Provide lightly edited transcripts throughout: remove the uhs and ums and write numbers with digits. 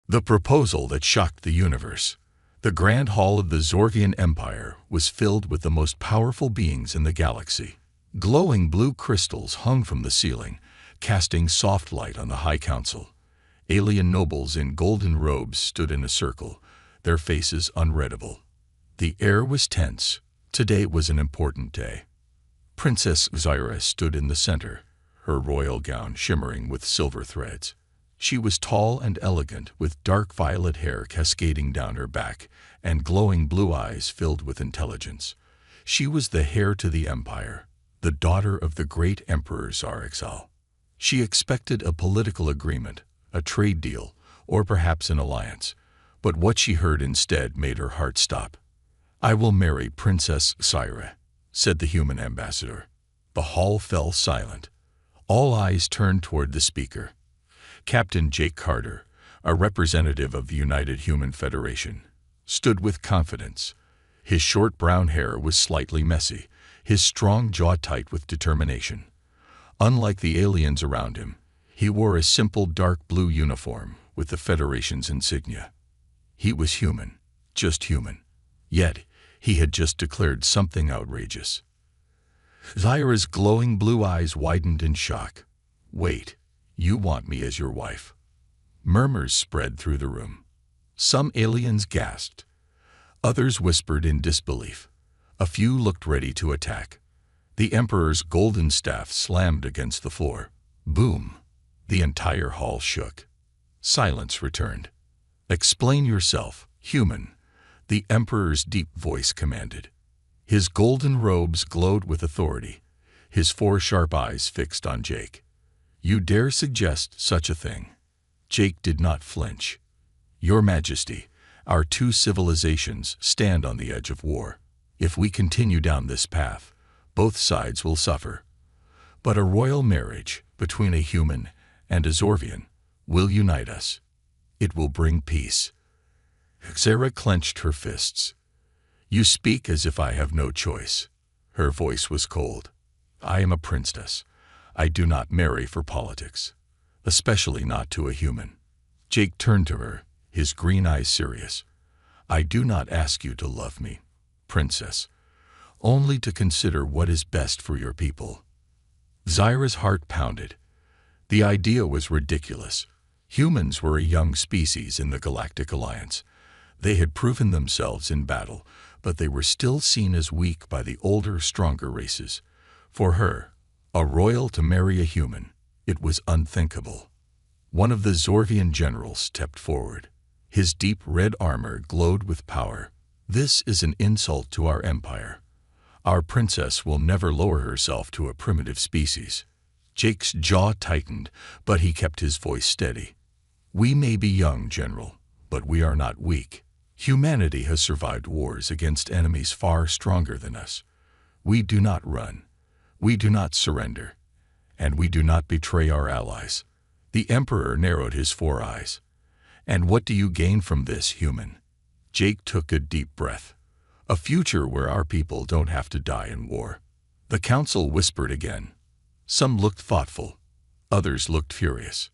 The proposal that shocked the universe. The Grand Hall of the Zorvian Empire was filled with the most powerful beings in the galaxy. Glowing blue crystals hung from the ceiling, casting soft light on the High Council. Alien nobles in golden robes stood in a circle, their faces unreadable. The air was tense. Today was an important day. Princess Zyra stood in the center, her royal gown shimmering with silver threads. She was tall and elegant, with dark violet hair cascading down her back and glowing blue eyes filled with intelligence. She was the heir to the empire, the daughter of the great Emperor Zarexal. She expected a political agreement, a trade deal, or perhaps an alliance, but what she heard instead made her heart stop. "I will marry Princess Zyra," said the human ambassador. The hall fell silent. All eyes turned toward the speaker. Captain Jake Carter, a representative of the United Human Federation, stood with confidence. His short brown hair was slightly messy, his strong jaw tight with determination. Unlike the aliens around him, he wore a simple dark blue uniform with the Federation's insignia. He was human, just human. Yet, he had just declared something outrageous. Zyra's glowing blue eyes widened in shock. "Wait, you want me as your wife?" Murmurs spread through the room. Some aliens gasped. Others whispered in disbelief. A few looked ready to attack. The Emperor's golden staff slammed against the floor. Boom! The entire hall shook. Silence returned. "Explain yourself, human," the Emperor's deep voice commanded. His golden robes glowed with authority, his 4 sharp eyes fixed on Jake. "You dare suggest such a thing?" Jake did not flinch. "Your Majesty, our 2 civilizations stand on the edge of war. If we continue down this path, both sides will suffer. But a royal marriage between a human and a Zorvian will unite us. It will bring peace." Zyra clenched her fists. "You speak as if I have no choice." Her voice was cold. "I am a princess. I do not marry for politics, especially not to a human." Jake turned to her, his green eyes serious. "I do not ask you to love me, princess, only to consider what is best for your people." Zyra's heart pounded. The idea was ridiculous. Humans were a young species in the Galactic Alliance. They had proven themselves in battle, but they were still seen as weak by the older, stronger races. For her, a royal to marry a human, it was unthinkable. One of the Zorvian generals stepped forward. His deep red armor glowed with power. "This is an insult to our empire. Our princess will never lower herself to a primitive species." Jake's jaw tightened, but he kept his voice steady. "We may be young, General, but we are not weak. Humanity has survived wars against enemies far stronger than us. We do not run. We do not surrender. And we do not betray our allies." The Emperor narrowed his 4 eyes. "And what do you gain from this, human?" Jake took a deep breath. "A future where our people don't have to die in war." The council whispered again. Some looked thoughtful. Others looked furious.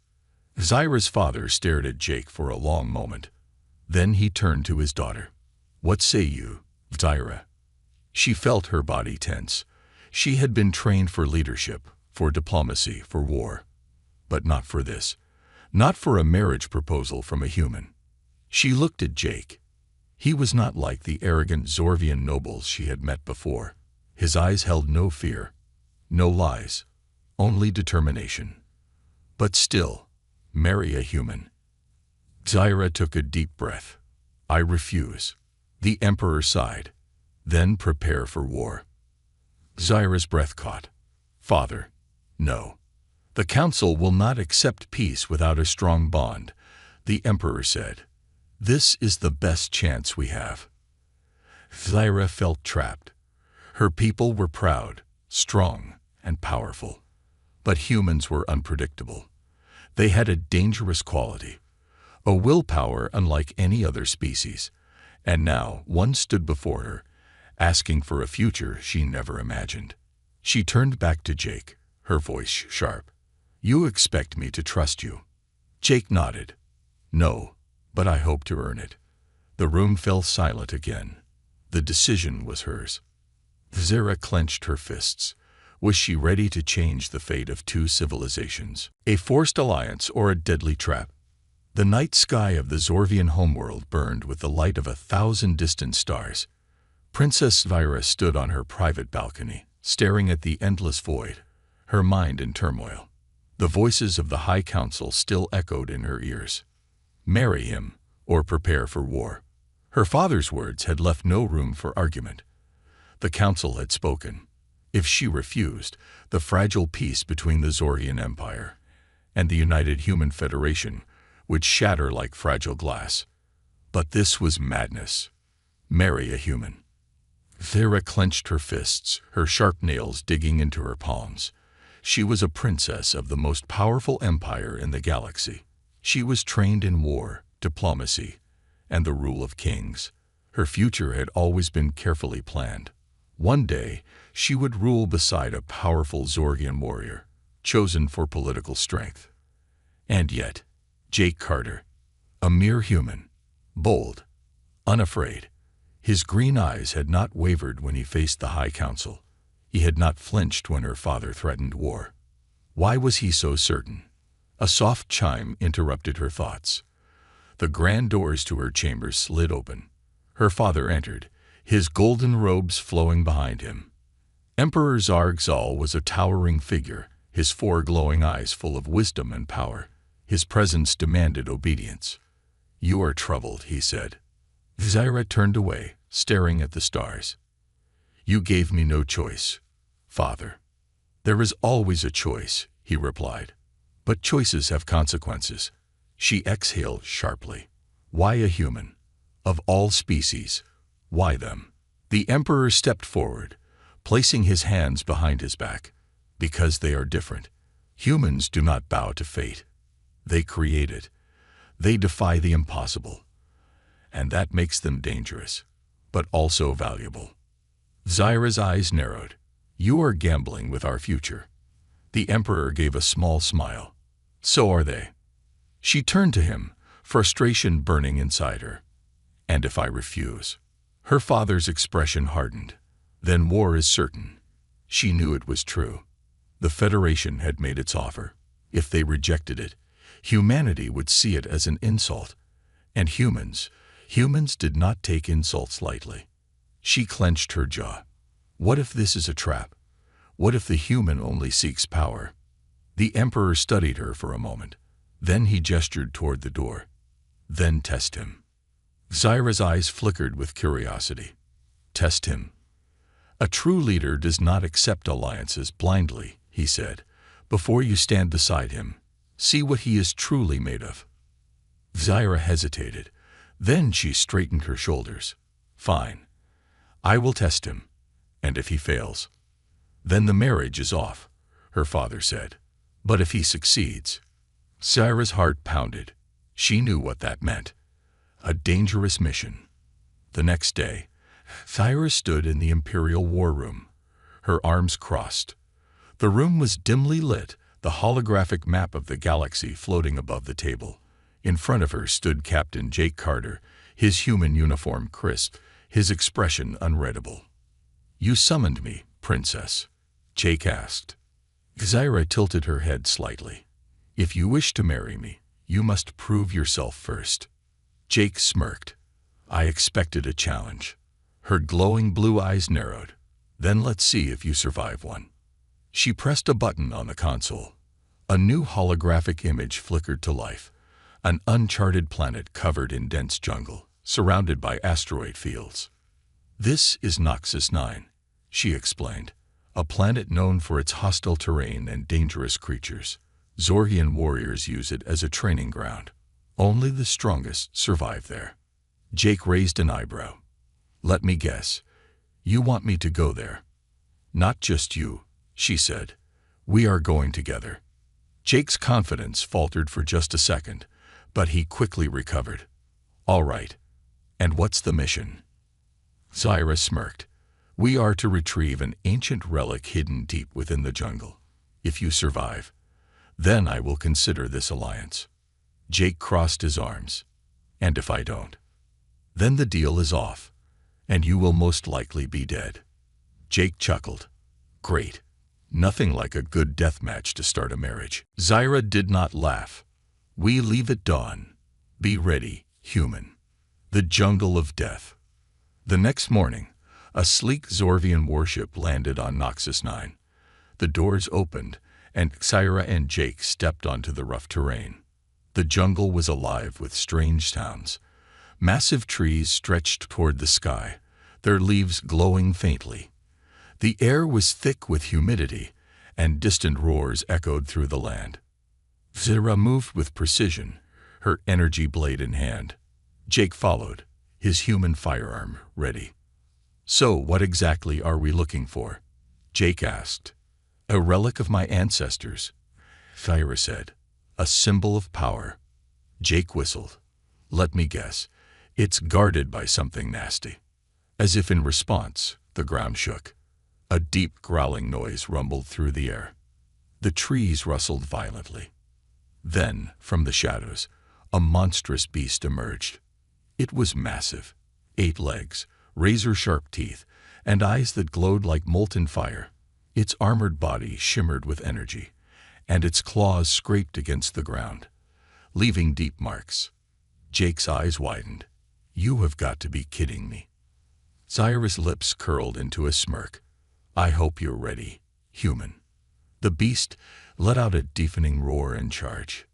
Zyra's father stared at Jake for a long moment. Then he turned to his daughter. "What say you, Zyra?" She felt her body tense. She had been trained for leadership, for diplomacy, for war. But not for this. Not for a marriage proposal from a human. She looked at Jake. He was not like the arrogant Zorvian nobles she had met before. His eyes held no fear, no lies, only determination. But still, marry a human. Zyra took a deep breath. "I refuse." The Emperor sighed. "Then prepare for war." Zyra's breath caught. "Father, no. The Council will not accept peace without a strong bond," the Emperor said. "This is the best chance we have." Zyra felt trapped. Her people were proud, strong, and powerful. But humans were unpredictable. They had a dangerous quality, a willpower unlike any other species, and now one stood before her, asking for a future she never imagined. She turned back to Jake, her voice sharp. "You expect me to trust you?" Jake nodded. "No, but I hope to earn it." The room fell silent again. The decision was hers. Zara clenched her fists. Was she ready to change the fate of two civilizations? A forced alliance or a deadly trap? The night sky of the Zorvian homeworld burned with the light of 1,000 distant stars. Princess Vira stood on her private balcony, staring at the endless void, her mind in turmoil. The voices of the High Council still echoed in her ears. Marry him, or prepare for war. Her father's words had left no room for argument. The council had spoken. If she refused, the fragile peace between the Zorgian Empire and the United Human Federation would shatter like fragile glass. But this was madness. Marry a human. Zara clenched her fists, her sharp nails digging into her palms. She was a princess of the most powerful empire in the galaxy. She was trained in war, diplomacy, and the rule of kings. Her future had always been carefully planned. One day, she would rule beside a powerful Zorgian warrior, chosen for political strength. And yet, Jake Carter, a mere human, bold, unafraid. His green eyes had not wavered when he faced the High Council. He had not flinched when her father threatened war. Why was he so certain? A soft chime interrupted her thoughts. The grand doors to her chamber slid open. Her father entered, his golden robes flowing behind him. Emperor Zargzal was a towering figure, his four glowing eyes full of wisdom and power. His presence demanded obedience. "You are troubled," he said. Zara turned away, staring at the stars. "You gave me no choice, Father." "There is always a choice," he replied. "But choices have consequences." She exhaled sharply. "Why a human? Of all species, why them?" The Emperor stepped forward, placing his hands behind his back. "Because they are different. Humans do not bow to fate. They create it. They defy the impossible. And that makes them dangerous, but also valuable." Zara's eyes narrowed. "You are gambling with our future." The Emperor gave a small smile. "So are they." She turned to him, frustration burning inside her. "And if I refuse?" Her father's expression hardened. "Then war is certain." She knew it was true. The Federation had made its offer. If they rejected it, humanity would see it as an insult. And humans did not take insults lightly. She clenched her jaw. What if this is a trap? What if the human only seeks power? The Emperor studied her for a moment. Then he gestured toward the door. "Then test him." Zara's eyes flickered with curiosity. "Test him?" "A true leader does not accept alliances blindly," he said. "Before you stand beside him, see what he is truly made of." Zara hesitated. Then she straightened her shoulders. "Fine. I will test him. And if he fails?" "Then the marriage is off," her father said. "But if he succeeds?" Zara's heart pounded. She knew what that meant. A dangerous mission. The next day, Zara stood in the Imperial War Room, her arms crossed. The room was dimly lit, the holographic map of the galaxy floating above the table. In front of her stood Captain Jake Carter, his human uniform crisp, his expression unreadable. "You summoned me, Princess?" Jake asked. Zara tilted her head slightly. "If you wish to marry me, you must prove yourself first." Jake smirked. "I expected a challenge." Her glowing blue eyes narrowed. "Then let's see if you survive one." She pressed a button on the console. A new holographic image flickered to life. An uncharted planet covered in dense jungle, surrounded by asteroid fields. "This is Noxus 9, she explained, "a planet known for its hostile terrain and dangerous creatures. Zorgian warriors use it as a training ground. Only the strongest survive there." Jake raised an eyebrow. "Let me guess. You want me to go there?" "Not just you," she said. "We are going together." Jake's confidence faltered for just a second, but he quickly recovered. "All right. And what's the mission?" Zara smirked. "We are to retrieve an ancient relic hidden deep within the jungle. If you survive, then I will consider this alliance." Jake crossed his arms. And if I don't, then the deal is off, and you will most likely be dead. Jake chuckled. Great. Nothing like a good death match to start a marriage. Zyra did not laugh. We leave at dawn. Be ready, human. The jungle of death. The next morning, a sleek Zorvian warship landed on Noxus 9. The doors opened, and Zyra and Jake stepped onto the rough terrain. The jungle was alive with strange sounds. Massive trees stretched toward the sky, their leaves glowing faintly. The air was thick with humidity, and distant roars echoed through the land. Zyra moved with precision, her energy blade in hand. Jake followed, his human firearm ready. So what exactly are we looking for? Jake asked. A relic of my ancestors, Zyra said. A symbol of power. Jake whistled. Let me guess. It's guarded by something nasty. As if in response, the ground shook. A deep growling noise rumbled through the air. The trees rustled violently. Then, from the shadows, a monstrous beast emerged. It was massive. 8 legs, razor-sharp teeth, and eyes that glowed like molten fire. Its armored body shimmered with energy, and its claws scraped against the ground, leaving deep marks. Jake's eyes widened. You have got to be kidding me. Zyra's lips curled into a smirk. I hope you're ready, human. The beast let out a deafening roar and charge.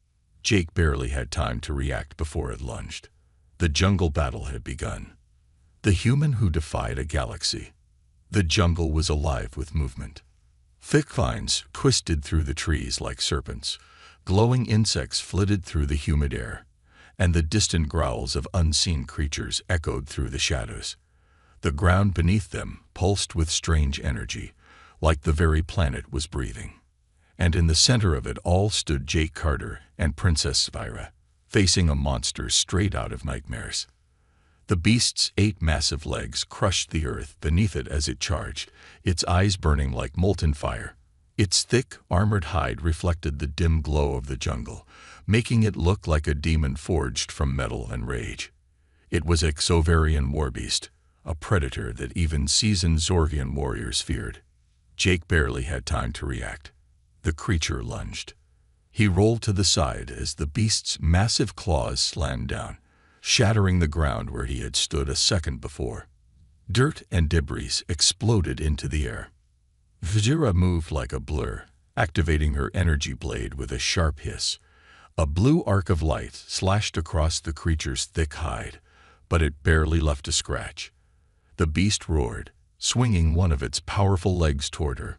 Jake barely had time to react before it lunged. The jungle battle had begun. The human who defied a galaxy. The jungle was alive with movement. Thick vines twisted through the trees like serpents. Glowing insects flitted through the humid air, and the distant growls of unseen creatures echoed through the shadows. The ground beneath them pulsed with strange energy, like the very planet was breathing. And in the center of it all stood Jake Carter and Princess Zyra, facing a monster straight out of nightmares. The beast's 8 massive legs crushed the earth beneath it as it charged, its eyes burning like molten fire. Its thick, armored hide reflected the dim glow of the jungle, making it look like a demon forged from metal and rage. It was a Xovarian warbeast, a predator that even seasoned Zorgian warriors feared. Jake barely had time to react. The creature lunged. He rolled to the side as the beast's massive claws slammed down, shattering the ground where he had stood a second before. Dirt and debris exploded into the air. Zyra moved like a blur, activating her energy blade with a sharp hiss. A blue arc of light slashed across the creature's thick hide, but it barely left a scratch. The beast roared, swinging one of its powerful legs toward her.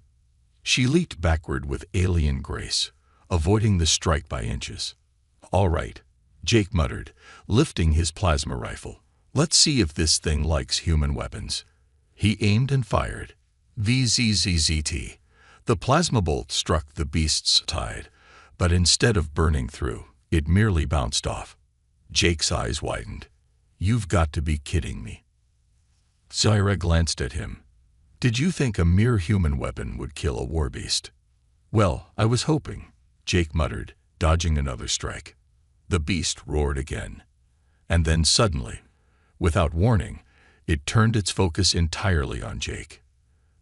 She leaped backward with alien grace, avoiding the strike by inches. All right, Jake muttered, lifting his plasma rifle. Let's see if this thing likes human weapons. He aimed and fired. VZZZT. The plasma bolt struck the beast's hide, but instead of burning through, it merely bounced off. Jake's eyes widened. You've got to be kidding me. Zyra glanced at him. Did you think a mere human weapon would kill a warbeast? Well, I was hoping, Jake muttered, dodging another strike. The beast roared again. And then suddenly, without warning, it turned its focus entirely on Jake.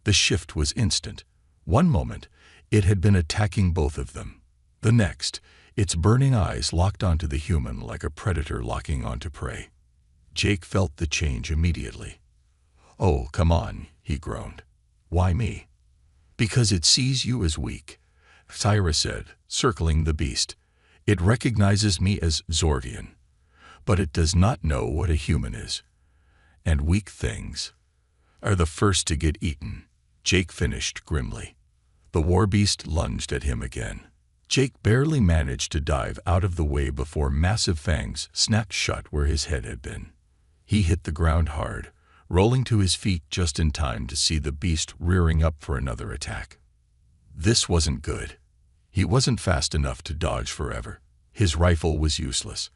The shift was instant. One moment, it had been attacking both of them. The next, its burning eyes locked onto the human like a predator locking onto prey. Jake felt the change immediately. Oh, come on, he groaned. Why me? Because it sees you as weak, Zyra said, circling the beast. It recognizes me as Zorvian, but it does not know what a human is. And weak things are the first to get eaten, Jake finished grimly. The warbeast lunged at him again. Jake barely managed to dive out of the way before massive fangs snapped shut where his head had been. He hit the ground hard, rolling to his feet just in time to see the beast rearing up for another attack. This wasn't good. He wasn't fast enough to dodge forever. His rifle was useless,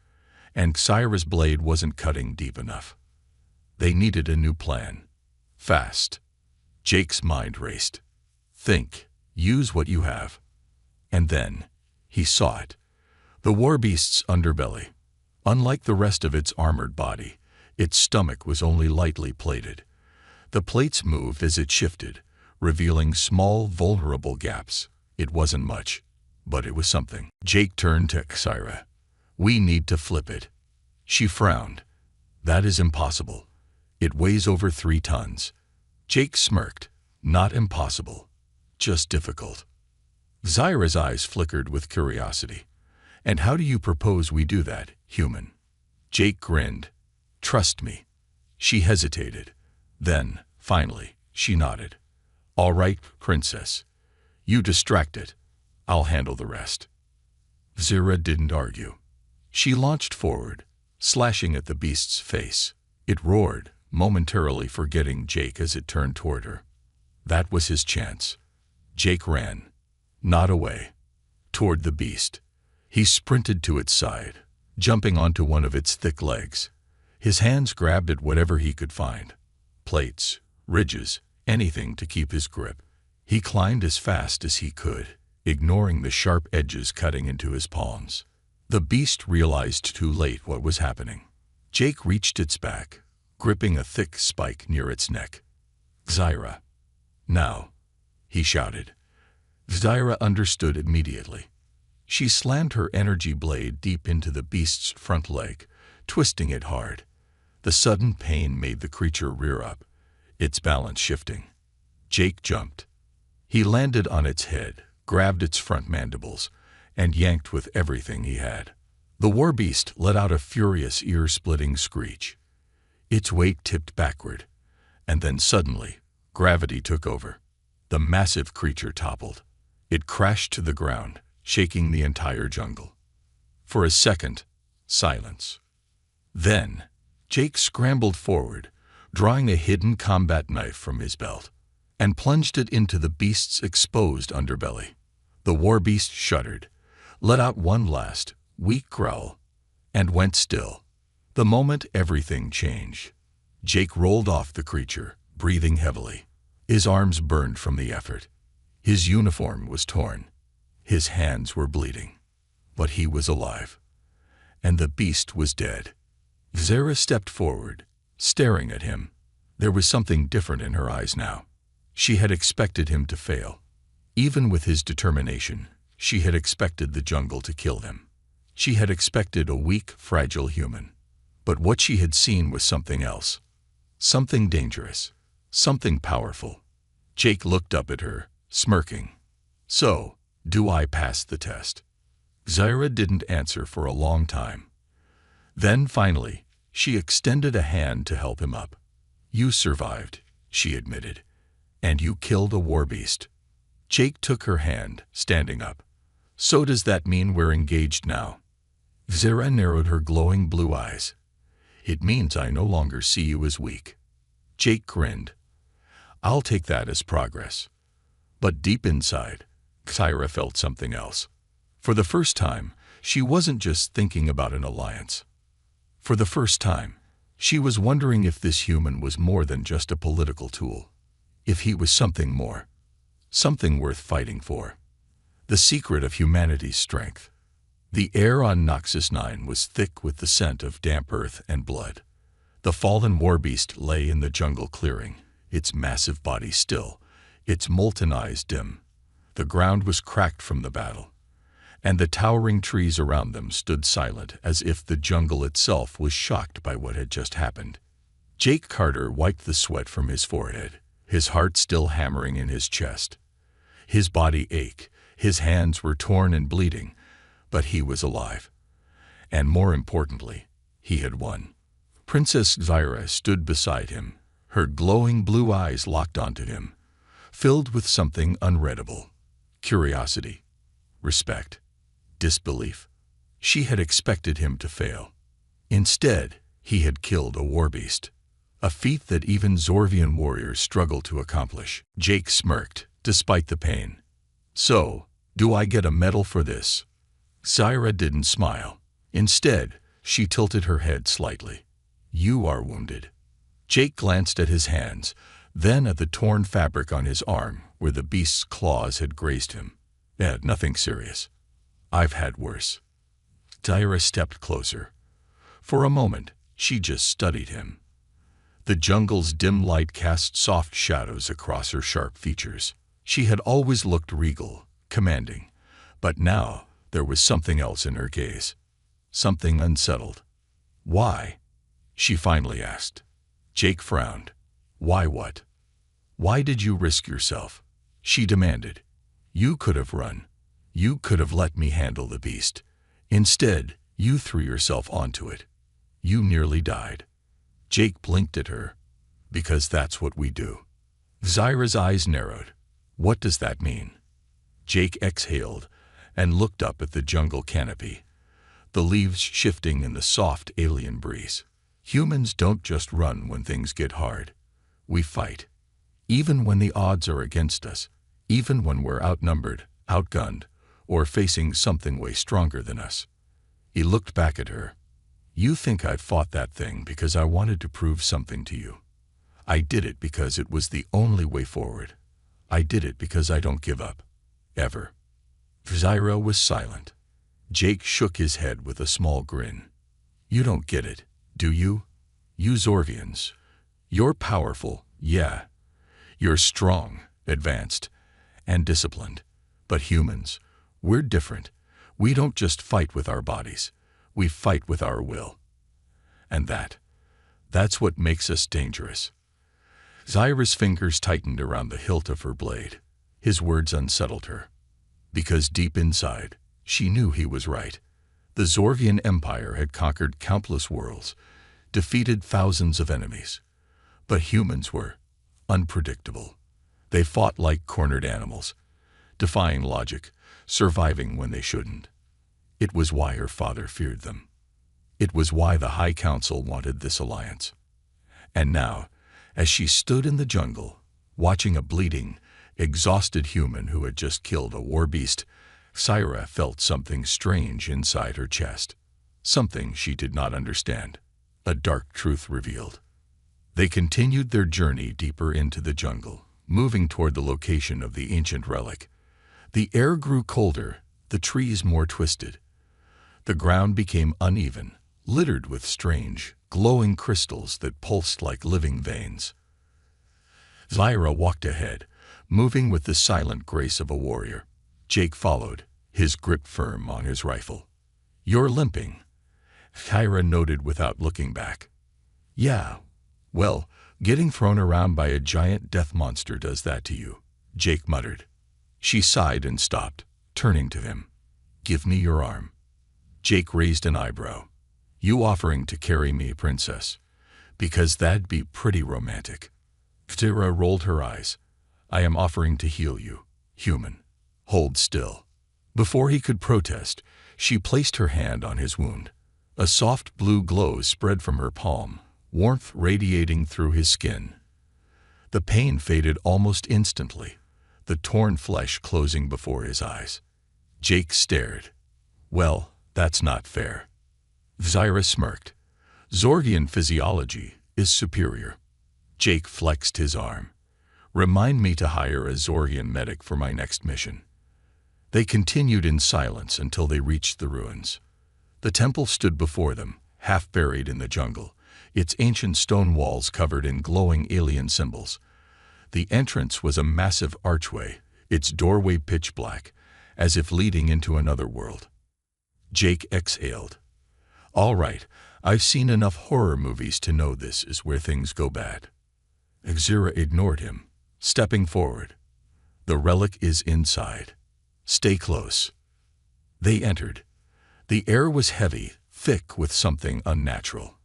and Zyra's blade wasn't cutting deep enough. They needed a new plan. Fast. Jake's mind raced. Think. Use what you have. And then, he saw it. The warbeast's underbelly. Unlike the rest of its armored body, its stomach was only lightly plated. The plates moved as it shifted, revealing small, vulnerable gaps. It wasn't much, but it was something. Jake turned to Zyra. "We need to flip it." She frowned. "That is impossible. It weighs over 3 tons. Jake smirked. "Not impossible, just difficult." Zyra's eyes flickered with curiosity. "And how do you propose we do that, human?" Jake grinned. "Trust me." She hesitated. Then, finally, she nodded. "All right, princess. You distract it. I'll handle the rest." Zyra didn't argue. She launched forward, slashing at the beast's face. It roared, momentarily forgetting Jake as it turned toward her. That was his chance. Jake ran. Not away. Toward the beast. He sprinted to its side, jumping onto one of its thick legs. His hands grabbed at whatever he could find. Plates, ridges, anything to keep his grip. He climbed as fast as he could, ignoring the sharp edges cutting into his palms. The beast realized too late what was happening. Jake reached its back, gripping a thick spike near its neck. "Zyra. Now," he shouted. Zyra understood immediately. She slammed her energy blade deep into the beast's front leg, twisting it hard. The sudden pain made the creature rear up, its balance shifting. Jake jumped. He landed on its head, grabbed its front mandibles, and yanked with everything he had. The war beast let out a furious ear-splitting screech. Its weight tipped backward, and then suddenly, gravity took over. The massive creature toppled. It crashed to the ground, shaking the entire jungle. For a second, silence. Then, Jake scrambled forward, drawing a hidden combat knife from his belt, and plunged it into the beast's exposed underbelly. The war beast shuddered, let out one last, weak growl, and went still. The moment everything changed. Jake rolled off the creature, breathing heavily. His arms burned from the effort. His uniform was torn. His hands were bleeding. But he was alive. And the beast was dead. Zyra stepped forward, staring at him. There was something different in her eyes now. She had expected him to fail. Even with his determination, she had expected the jungle to kill him. She had expected a weak, fragile human. But what she had seen was something else. Something dangerous. Something powerful. Jake looked up at her, smirking. "So, do I pass the test?" Zyra didn't answer for a long time. Then, finally, she extended a hand to help him up. "You survived," she admitted. "And you killed a war beast." Jake took her hand, standing up. "So does that mean we're engaged now?" Zyra narrowed her glowing blue eyes. "It means I no longer see you as weak." Jake grinned. "I'll take that as progress." But deep inside, Zyra felt something else. For the first time, she wasn't just thinking about an alliance. For the first time, she was wondering if this human was more than just a political tool. If he was something more. Something worth fighting for. The secret of humanity's strength. The air on Noxus 9 was thick with the scent of damp earth and blood. The fallen war beast lay in the jungle clearing, its massive body still, its molten eyes dim. The ground was cracked from the battle, and the towering trees around them stood silent as if the jungle itself was shocked by what had just happened. Jake Carter wiped the sweat from his forehead, his heart still hammering in his chest. His body ached, his hands were torn and bleeding, but he was alive. And more importantly, he had won. Princess Zyra stood beside him, her glowing blue eyes locked onto him, filled with something unreadable. Curiosity, respect, disbelief. She had expected him to fail. Instead, he had killed a war beast, a feat that even Zorvian warriors struggled to accomplish. Jake smirked, despite the pain. "So, do I get a medal for this?" Zyra didn't smile. Instead, she tilted her head slightly. "You are wounded." Jake glanced at his hands, then at the torn fabric on his arm where the beast's claws had grazed him. Nothing serious. I've had worse." Zyra stepped closer. For a moment, she just studied him. The jungle's dim light cast soft shadows across her sharp features. She had always looked regal, commanding, but now there was something else in her gaze. Something unsettled. "Why?" she finally asked. Jake frowned. "Why what? Why did you risk yourself?" she demanded. "You could have run. You could have let me handle the beast. Instead, you threw yourself onto it. You nearly died." Jake blinked at her. "Because that's what we do." Zyra's eyes narrowed. "What does that mean?" Jake exhaled and looked up at the jungle canopy, the leaves shifting in the soft alien breeze. "Humans don't just run when things get hard. We fight. Even when the odds are against us, even when we're outnumbered, outgunned, or facing something way stronger than us." He looked back at her. "You think I fought that thing because I wanted to prove something to you. I did it because it was the only way forward. I did it because I don't give up. Ever." Zyra was silent. Jake shook his head with a small grin. "You don't get it, do you? You Zorvians. You're powerful, yeah. You're strong, advanced, and disciplined. But humans, we're different. We don't just fight with our bodies. We fight with our will. And that's what makes us dangerous." Zyra's fingers tightened around the hilt of her blade. His words unsettled her. Because deep inside, she knew he was right. The Zorvian Empire had conquered countless worlds, defeated thousands of enemies. But humans were unpredictable. They fought like cornered animals, defying logic, surviving when they shouldn't. It was why her father feared them. It was why the High Council wanted this alliance. And now, as she stood in the jungle, watching a bleeding, exhausted human who had just killed a war beast, Zyra felt something strange inside her chest. Something she did not understand. A dark truth revealed. They continued their journey deeper into the jungle, moving toward the location of the ancient relic. The air grew colder, the trees more twisted. The ground became uneven, littered with strange, glowing crystals that pulsed like living veins. Zyra walked ahead, moving with the silent grace of a warrior. Jake followed, his grip firm on his rifle. "You're limping," Zyra noted without looking back. "Yeah, well, getting thrown around by a giant death monster does that to you," Jake muttered. She sighed and stopped, turning to him. "Give me your arm." Jake raised an eyebrow. "You offering to carry me, princess? Because that'd be pretty romantic." Zyra rolled her eyes. "I am offering to heal you, human. Hold still." Before he could protest, she placed her hand on his wound. A soft blue glow spread from her palm, warmth radiating through his skin. The pain faded almost instantly, the torn flesh closing before his eyes. Jake stared. "Well, that's not fair." Zyra smirked. "Zorgian physiology is superior." Jake flexed his arm. "Remind me to hire a Zorgian medic for my next mission." They continued in silence until they reached the ruins. The temple stood before them, half buried in the jungle, its ancient stone walls covered in glowing alien symbols. The entrance was a massive archway, its doorway pitch black, as if leading into another world. Jake exhaled. "All right, I've seen enough horror movies to know this is where things go bad." Zyra ignored him, stepping forward. "The relic is inside. Stay close." They entered. The air was heavy, thick with something unnatural.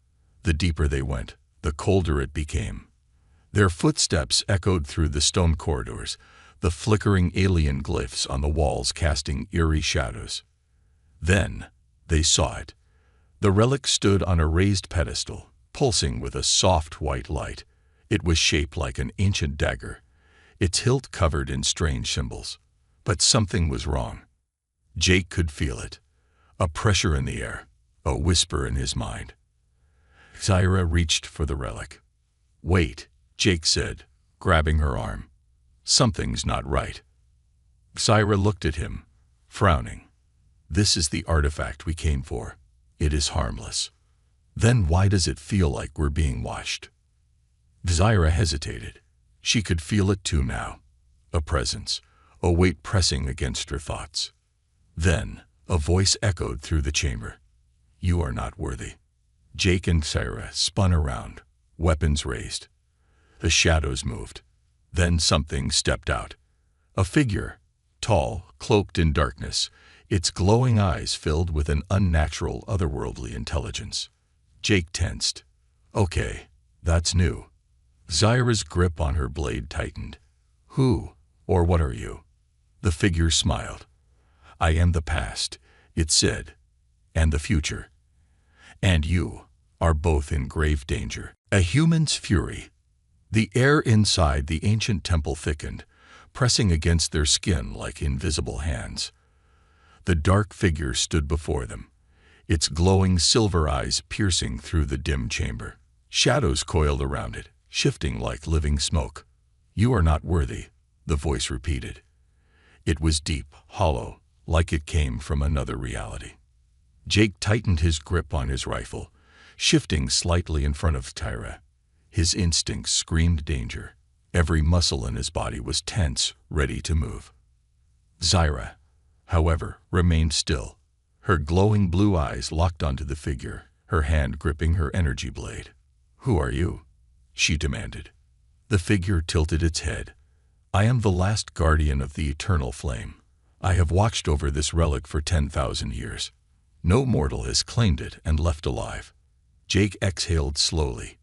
The deeper they went, the colder it became. Their footsteps echoed through the stone corridors, the flickering alien glyphs on the walls casting eerie shadows. Then they saw it. The relic stood on a raised pedestal, pulsing with a soft white light. It was shaped like an ancient dagger, its hilt covered in strange symbols. But something was wrong. Jake could feel it. A pressure in the air, a whisper in his mind. Zyra reached for the relic. "Wait," Jake said, grabbing her arm. "Something's not right." Zyra looked at him, frowning. "This is the artifact we came for. It is harmless." Then why does it feel like we're being watched? Zaira hesitated. She could feel it too now. A presence, a weight pressing against her thoughts. Then, a voice echoed through the chamber. You are not worthy. Jake and Zaira spun around, weapons raised. The shadows moved. Then something stepped out. A figure, tall, cloaked in darkness, its glowing eyes filled with an unnatural, otherworldly intelligence. Jake tensed. Okay, that's new. Zaira's grip on her blade tightened. Who, or what are you? The figure smiled. I am the past, it said, and the future. And you are both in grave danger. A human's fury. The air inside the ancient temple thickened, pressing against their skin like invisible hands. The dark figure stood before them, its glowing silver eyes piercing through the dim chamber. Shadows coiled around it, shifting like living smoke. You are not worthy, the voice repeated. It was deep, hollow, like it came from another reality. Jake tightened his grip on his rifle, shifting slightly in front of Zaira. His instincts screamed danger. Every muscle in his body was tense, ready to move. Zaira, however, remained still, her glowing blue eyes locked onto the figure, her hand gripping her energy blade. Who are you? She demanded. The figure tilted its head. I am the last guardian of the eternal flame. I have watched over this relic for 10,000 years. No mortal has claimed it and left alive. Jake exhaled slowly.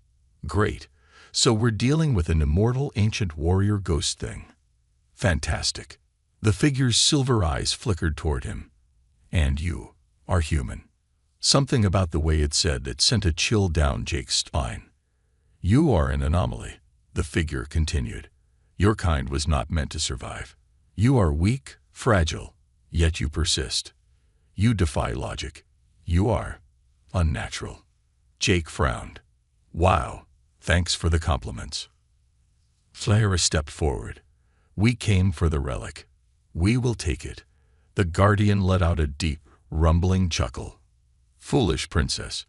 Great. So we're dealing with an immortal ancient warrior ghost thing. Fantastic. The figure's silver eyes flickered toward him. And you are human. Something about the way it said it sent a chill down Jake's spine. You are an anomaly, the figure continued. Your kind was not meant to survive. You are weak, fragile, yet you persist. You defy logic. You are unnatural. Jake frowned. Wow, thanks for the compliments. Zaira stepped forward. We came for the relic. We will take it. The guardian let out a deep, rumbling chuckle. Foolish princess,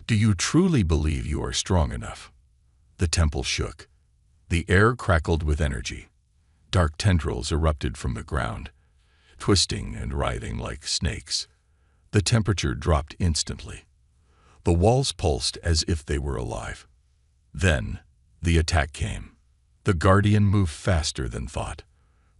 do you truly believe you are strong enough? The temple shook. The air crackled with energy. Dark tendrils erupted from the ground, twisting and writhing like snakes. The temperature dropped instantly. The walls pulsed as if they were alive. Then, the attack came. The guardian moved faster than thought.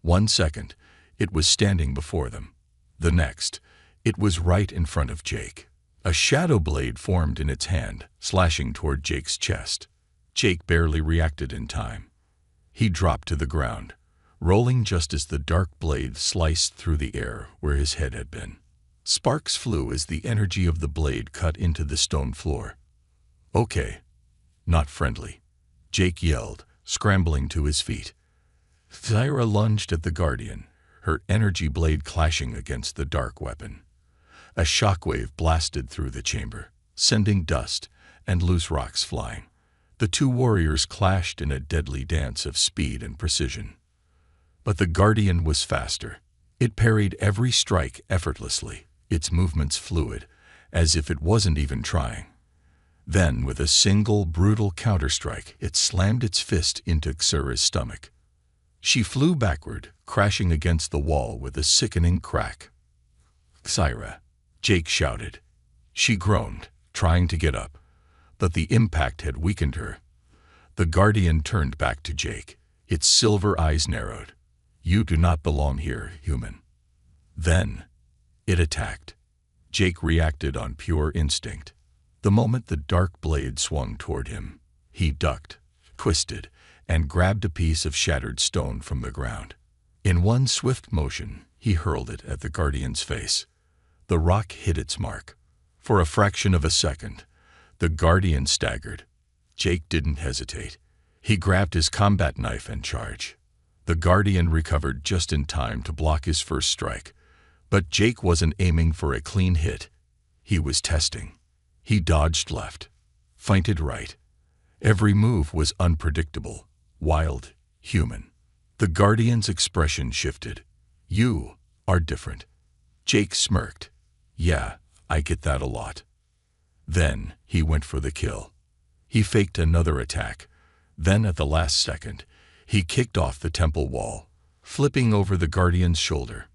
1 second, it was standing before them. The next, it was right in front of Jake. A shadow blade formed in its hand, slashing toward Jake's chest. Jake barely reacted in time. He dropped to the ground, rolling just as the dark blade sliced through the air where his head had been. Sparks flew as the energy of the blade cut into the stone floor. Okay, not friendly, Jake yelled, scrambling to his feet. Zaira lunged at the guardian, her energy blade clashing against the dark weapon. A shockwave blasted through the chamber, sending dust and loose rocks flying. The two warriors clashed in a deadly dance of speed and precision. But the guardian was faster. It parried every strike effortlessly, its movements fluid, as if it wasn't even trying. Then, with a single, brutal counterstrike, it slammed its fist into Zaira's stomach. She flew backward, crashing against the wall with a sickening crack. Zaira, Jake shouted. She groaned, trying to get up, but the impact had weakened her. The guardian turned back to Jake, its silver eyes narrowed. You do not belong here, human. Then, it attacked. Jake reacted on pure instinct. The moment the dark blade swung toward him, he ducked, twisted, and grabbed a piece of shattered stone from the ground. In one swift motion, he hurled it at the guardian's face. The rock hit its mark. For a fraction of a second, the guardian staggered. Jake didn't hesitate. He grabbed his combat knife and charged. The guardian recovered just in time to block his first strike. But Jake wasn't aiming for a clean hit. He was testing. He dodged left, feinted right. Every move was unpredictable, wild, human. The guardian's expression shifted. You are different. Jake smirked. Yeah, I get that a lot. Then he went for the kill. He faked another attack. Then at the last second, he kicked off the temple wall, flipping over the Guardian's shoulder.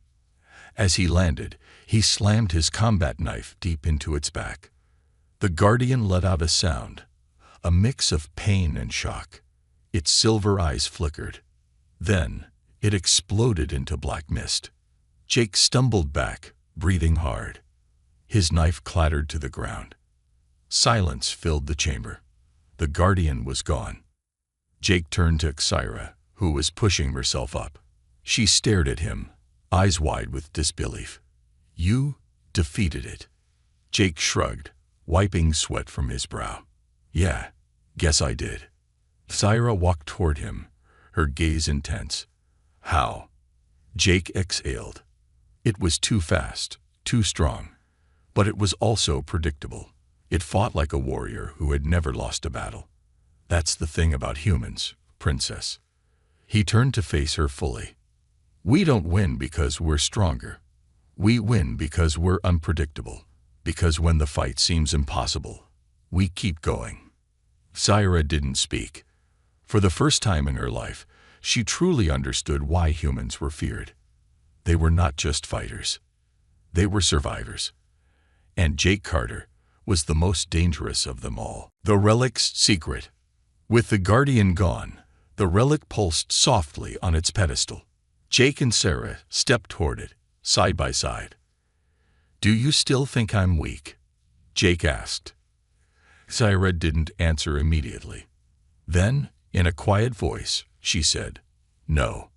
As he landed, he slammed his combat knife deep into its back. The Guardian let out a sound, a mix of pain and shock. Its silver eyes flickered. Then it exploded into black mist. Jake stumbled back, breathing hard. His knife clattered to the ground. Silence filled the chamber. The Guardian was gone. Jake turned to Xyra, who was pushing herself up. She stared at him, eyes wide with disbelief. "You defeated it." Jake shrugged, wiping sweat from his brow. "Yeah, guess I did." Xyra walked toward him, her gaze intense. "How?" Jake exhaled. It was too fast, too strong, but it was also predictable. It fought like a warrior who had never lost a battle. "That's the thing about humans, Princess." He turned to face her fully. "We don't win because we're stronger. We win because we're unpredictable. Because when the fight seems impossible, we keep going." Xyra didn't speak. For the first time in her life, she truly understood why humans were feared. They were not just fighters. They were survivors. And Jake Carter was the most dangerous of them all. The relic's secret. With the Guardian gone, the relic pulsed softly on its pedestal. Jake and Sarah stepped toward it, side by side. "Do you still think I'm weak?" Jake asked. Xyra didn't answer immediately. Then, in a quiet voice, she said, "No."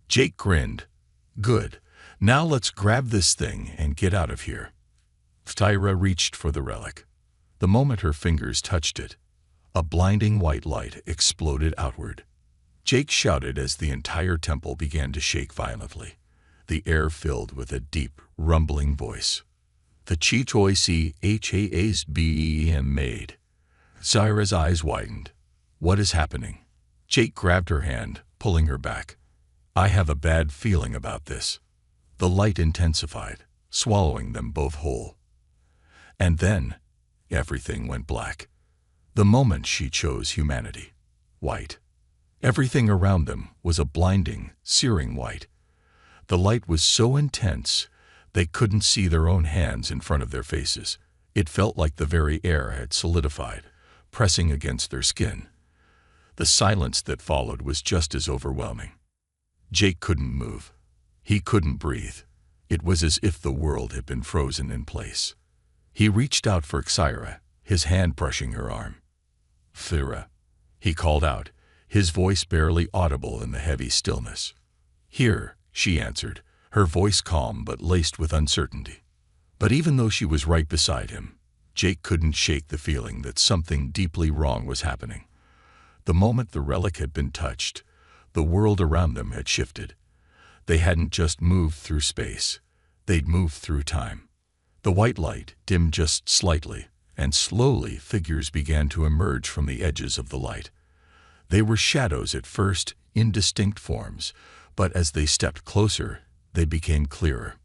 Jake grinned. "Good. Now let's grab this thing and get out of here." Xyra reached for the relic. The moment her fingers touched it, a blinding white light exploded outward. Jake shouted as the entire temple began to shake violently, the air filled with a deep, rumbling voice. "The Chi-Choi-Si H-A-S-B-E-M made." Xyra's eyes widened. "What is happening?" Jake grabbed her hand, pulling her back. "I have a bad feeling about this." The light intensified, swallowing them both whole. And then, everything went black. The moment she chose humanity. White. Everything around them was a blinding, searing white. The light was so intense, they couldn't see their own hands in front of their faces. It felt like the very air had solidified, pressing against their skin. The silence that followed was just as overwhelming. Jake couldn't move. He couldn't breathe. It was as if the world had been frozen in place. He reached out for Xyra, his hand brushing her arm. "Xyra," he called out, his voice barely audible in the heavy stillness. "Here," she answered, her voice calm but laced with uncertainty. But even though she was right beside him, Jake couldn't shake the feeling that something deeply wrong was happening. The moment the relic had been touched, the world around them had shifted. They hadn't just moved through space, they'd moved through time. The white light dimmed just slightly, and slowly figures began to emerge from the edges of the light. They were shadows at first, indistinct forms, but as they stepped closer, they became clearer.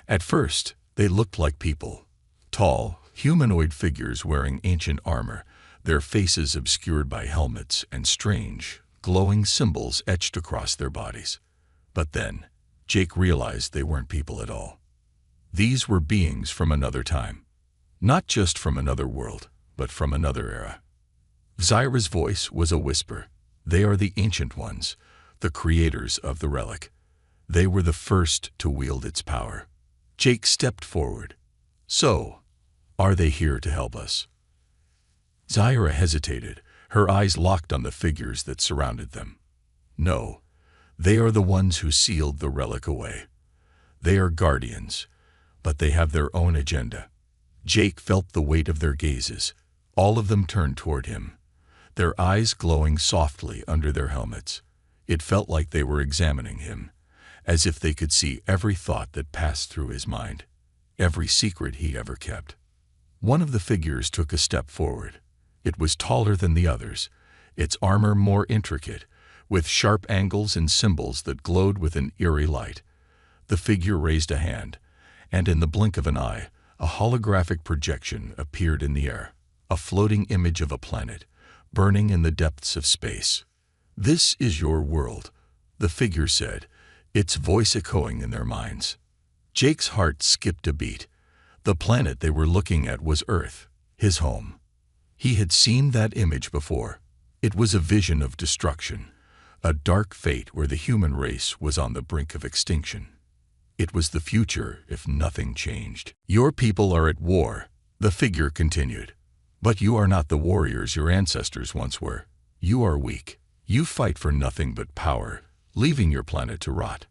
At first, they looked like people. Tall, humanoid figures wearing ancient armor, their faces obscured by helmets and strange, glowing symbols etched across their bodies. But then, Jake realized they weren't people at all. These were beings from another time. Not just from another world, but from another era. Xyra's voice was a whisper. They are the Ancient Ones, the creators of the relic. They were the first to wield its power. Jake stepped forward. "So, are they here to help us?" Xyra hesitated, her eyes locked on the figures that surrounded them. "No, they are the ones who sealed the relic away. They are guardians, but they have their own agenda." Jake felt the weight of their gazes. All of them turned toward him, their eyes glowing softly under their helmets. It felt like they were examining him, as if they could see every thought that passed through his mind, every secret he ever kept. One of the figures took a step forward. It was taller than the others, its armor more intricate, with sharp angles and symbols that glowed with an eerie light. The figure raised a hand, and in the blink of an eye, A holographic projection appeared in the air, a floating image of a planet, burning in the depths of space. "This is your world," the figure said, its voice echoing in their minds. Jake's heart skipped a beat. The planet they were looking at was Earth, his home. He had seen that image before. It was a vision of destruction, a dark fate where the human race was on the brink of extinction. It was the future if nothing changed. "Your people are at war," the figure continued. "But you are not the warriors your ancestors once were. You are weak. You fight for nothing but power, leaving your planet to rot."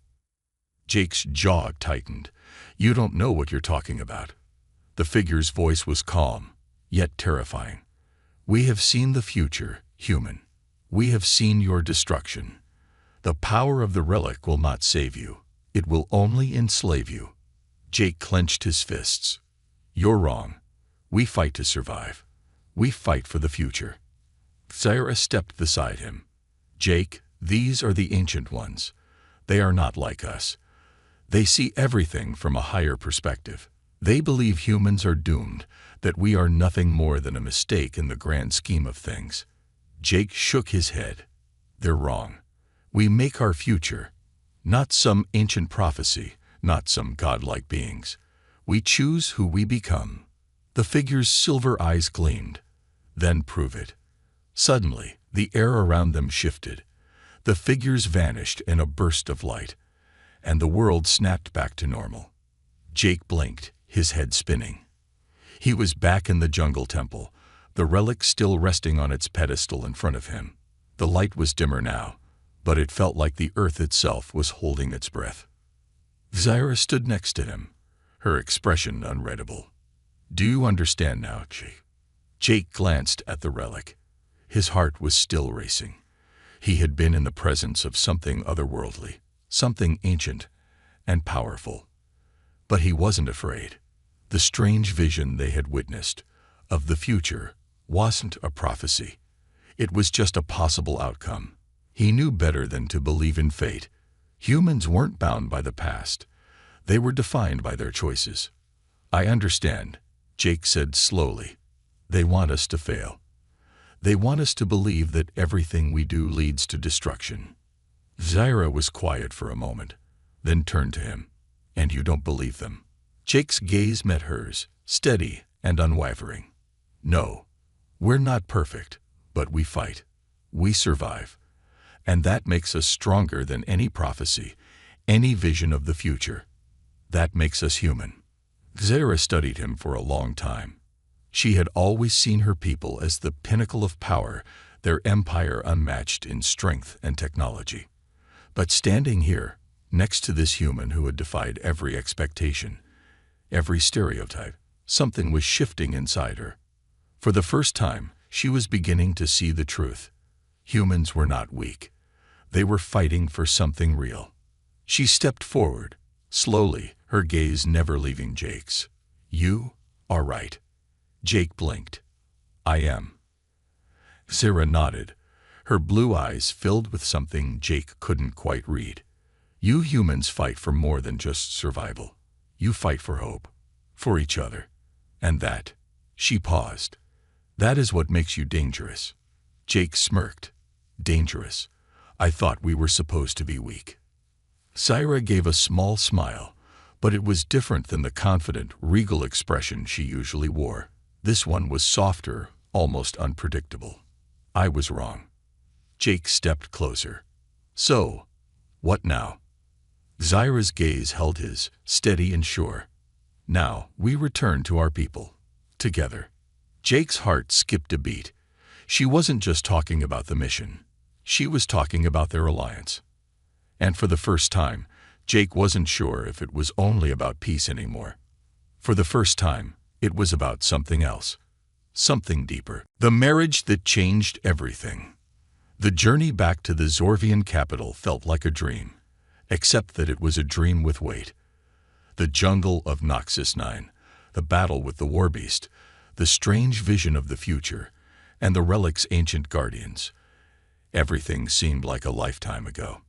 Jake's jaw tightened. "You don't know what you're talking about." The figure's voice was calm, yet terrifying. "We have seen the future, human. We have seen your destruction. The power of the relic will not save you. It will only enslave you." Jake clenched his fists. "You're wrong. We fight to survive. We fight for the future." Zaira stepped beside him. "Jake, these are the Ancient Ones. They are not like us. They see everything from a higher perspective. They believe humans are doomed, that we are nothing more than a mistake in the grand scheme of things." Jake shook his head. "They're wrong. We make our future. Not some ancient prophecy, not some godlike beings. We choose who we become." The figure's silver eyes gleamed. "Then prove it." Suddenly, the air around them shifted. The figures vanished in a burst of light, and the world snapped back to normal. Jake blinked, his head spinning. He was back in the jungle temple, the relic still resting on its pedestal in front of him. The light was dimmer now, but it felt like the earth itself was holding its breath. Zaira stood next to him, her expression unreadable. "Do you understand now, Jake?" Jake glanced at the relic. His heart was still racing. He had been in the presence of something otherworldly, something ancient and powerful. But he wasn't afraid. The strange vision they had witnessed of the future wasn't a prophecy. It was just a possible outcome. He knew better than to believe in fate. Humans weren't bound by the past. They were defined by their choices. "I understand," Jake said slowly. "They want us to fail. They want us to believe that everything we do leads to destruction." Zaira was quiet for a moment, then turned to him. "And you don't believe them?" Jake's gaze met hers, steady and unwavering. "No, we're not perfect, but we fight. We survive. And that makes us stronger than any prophecy, any vision of the future. That makes us human." Zaira studied him for a long time. She had always seen her people as the pinnacle of power, their empire unmatched in strength and technology. But standing here, next to this human who had defied every expectation, every stereotype, something was shifting inside her. For the first time, she was beginning to see the truth. Humans were not weak. They were fighting for something real. She stepped forward, slowly, her gaze never leaving Jake's. "You are right." Jake blinked. "I am." Zaira nodded, her blue eyes filled with something Jake couldn't quite read. "You humans fight for more than just survival. You fight for hope, for each other. And that," she paused, "that is what makes you dangerous." Jake smirked. "Dangerous? I thought we were supposed to be weak." Zaira gave a small smile, but it was different than the confident, regal expression she usually wore. This one was softer, almost unpredictable. "I was wrong." Jake stepped closer. "So, what now?" Zaira's gaze held his, steady and sure. "Now, we return to our people. Together." Jake's heart skipped a beat. She wasn't just talking about the mission. She was talking about their alliance. And for the first time, Jake wasn't sure if it was only about peace anymore. For the first time, it was about something else. Something deeper. The marriage that changed everything. The journey back to the Zorvian capital felt like a dream, except that it was a dream with weight. The jungle of Noxus 9, the battle with the warbeast, the strange vision of the future, and the relic's ancient guardians. Everything seemed like a lifetime ago.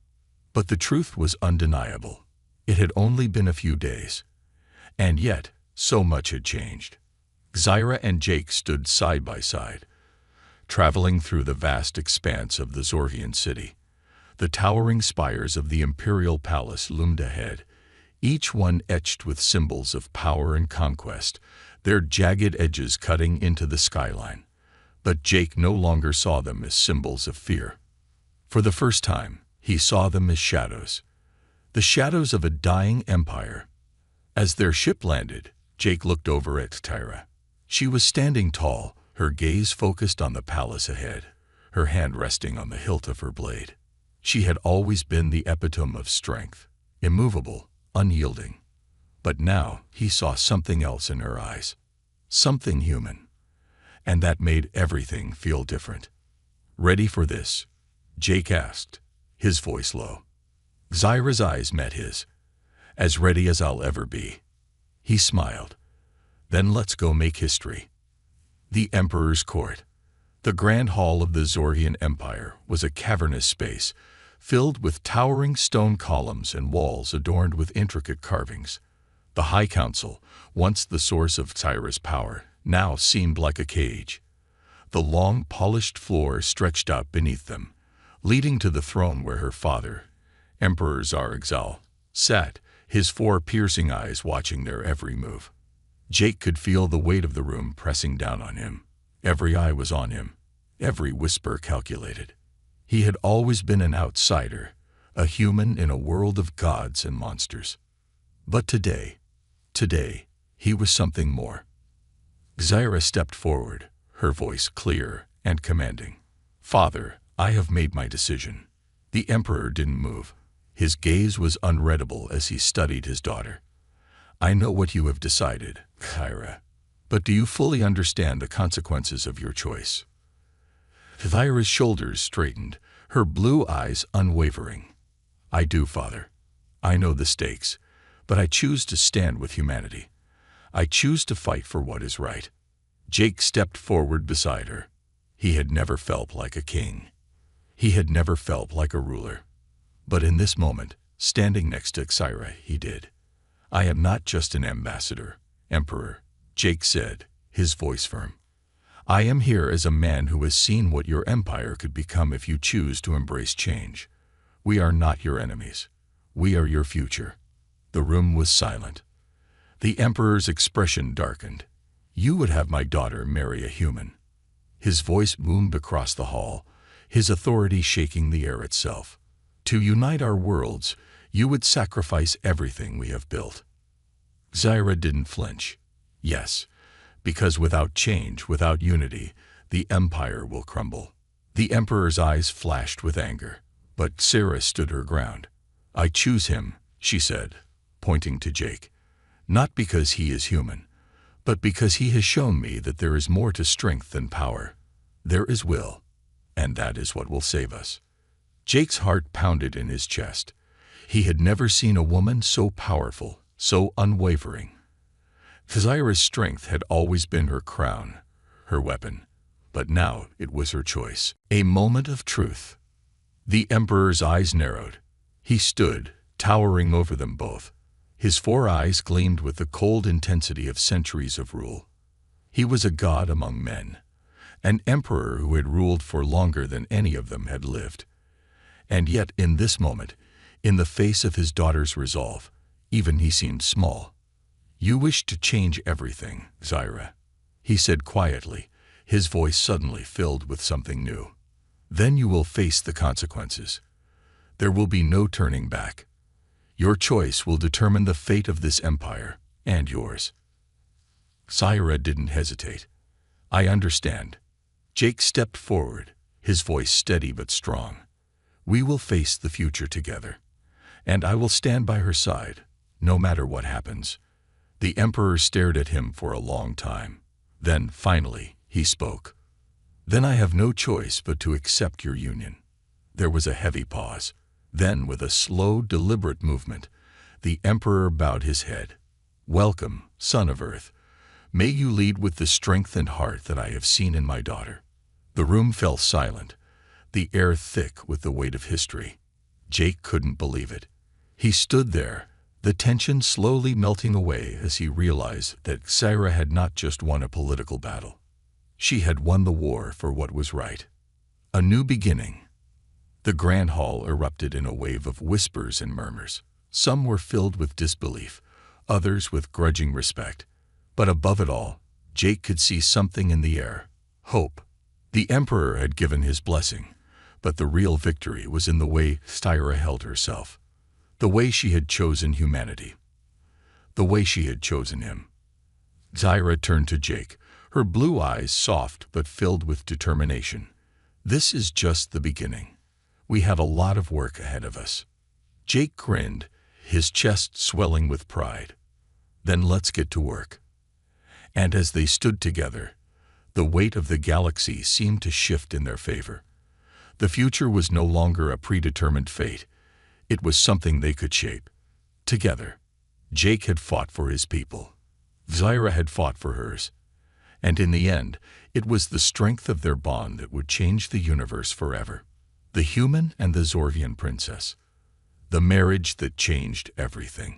But the truth was undeniable. It had only been a few days. And yet, So much had changed. Zyra and Jake stood side by side, traveling through the vast expanse of the Zorgian city. The towering spires of the imperial palace loomed ahead, each one etched with symbols of power and conquest, their jagged edges cutting into the skyline. But Jake no longer saw them as symbols of fear. For the first time, he saw them as shadows. The shadows of a dying empire. As their ship landed, Jake looked over at Tyra. She was standing tall, her gaze focused on the palace ahead, her hand resting on the hilt of her blade. She had always been the epitome of strength, immovable, unyielding. But now he saw something else in her eyes, something human. And that made everything feel different. "Ready for this?" Jake asked, his voice low. Zyra's eyes met his. "As ready as I'll ever be." He smiled. "Then let's go make history." The Emperor's Court. The Grand Hall of the Zorgian Empire was a cavernous space, filled with towering stone columns and walls adorned with intricate carvings. The High Council, once the source of Tyra's power, now seemed like a cage. The long, polished floor stretched out beneath them, leading to the throne where her father, Emperor Zarexal, sat, his four piercing eyes watching their every move. Jake could feel the weight of the room pressing down on him. Every eye was on him, every whisper calculated. He had always been an outsider, a human in a world of gods and monsters. But today, he was something more. Zyra stepped forward, her voice clear and commanding. "Father, I have made my decision." The Emperor didn't move. His gaze was unreadable as he studied his daughter. "I know what you have decided, Zyra, but do you fully understand the consequences of your choice?" Zyra's shoulders straightened, her blue eyes unwavering. "I do, Father. I know the stakes, but I choose to stand with humanity. I choose to fight for what is right." Jake stepped forward beside her. He had never felt like a king. He had never felt like a ruler. But in this moment, standing next to Zyra, he did. "I am not just an ambassador, Emperor," Jake said, his voice firm. "I am here as a man who has seen what your empire could become if you choose to embrace change. We are not your enemies. We are your future." The room was silent. The Emperor's expression darkened. "You would have my daughter marry a human." His voice boomed across the hall, his authority shaking the air itself. "To unite our worlds, you would sacrifice everything we have built." Zyra didn't flinch. "Yes, because without change, without unity, the empire will crumble." The Emperor's eyes flashed with anger, but Zyra stood her ground. "I choose him," she said, pointing to Jake. "Not because he is human, but because he has shown me that there is more to strength than power. There is will, and that is what will save us." Jake's heart pounded in his chest. He had never seen a woman so powerful, so unwavering. Zyra's strength had always been her crown, her weapon, but now it was her choice. A moment of truth. The Emperor's eyes narrowed. He stood, towering over them both. His four eyes gleamed with the cold intensity of centuries of rule. He was a god among men, an emperor who had ruled for longer than any of them had lived. And yet in this moment, in the face of his daughter's resolve, even he seemed small. "You wish to change everything, Zyra," he said quietly, his voice suddenly filled with something new. "Then you will face the consequences. There will be no turning back. Your choice will determine the fate of this empire, and yours." Zyra didn't hesitate. "I understand." Jake stepped forward, his voice steady but strong. "We will face the future together, and I will stand by her side, no matter what happens." The Emperor stared at him for a long time. Then, finally, he spoke. "Then I have no choice but to accept your union." There was a heavy pause. Then, with a slow, deliberate movement, the Emperor bowed his head. "Welcome, Son of Earth. May you lead with the strength and heart that I have seen in my daughter." The room fell silent, the air thick with the weight of history. Jake couldn't believe it. He stood there, the tension slowly melting away as he realized that Xyra had not just won a political battle. She had won the war for what was right. A new beginning. The grand hall erupted in a wave of whispers and murmurs. Some were filled with disbelief, others with grudging respect. But above it all, Jake could see something in the air: hope. The Emperor had given his blessing, but the real victory was in the way Xyra held herself, the way she had chosen humanity, the way she had chosen him. Xyra turned to Jake, her blue eyes soft but filled with determination. "This is just the beginning. We have a lot of work ahead of us." Jake grinned, his chest swelling with pride. "Then let's get to work." And as they stood together, the weight of the galaxy seemed to shift in their favor. The future was no longer a predetermined fate. It was something they could shape. Together, Jake had fought for his people. Xyra had fought for hers. And in the end, it was the strength of their bond that would change the universe forever. The human and the Zorvian princess. The marriage that changed everything.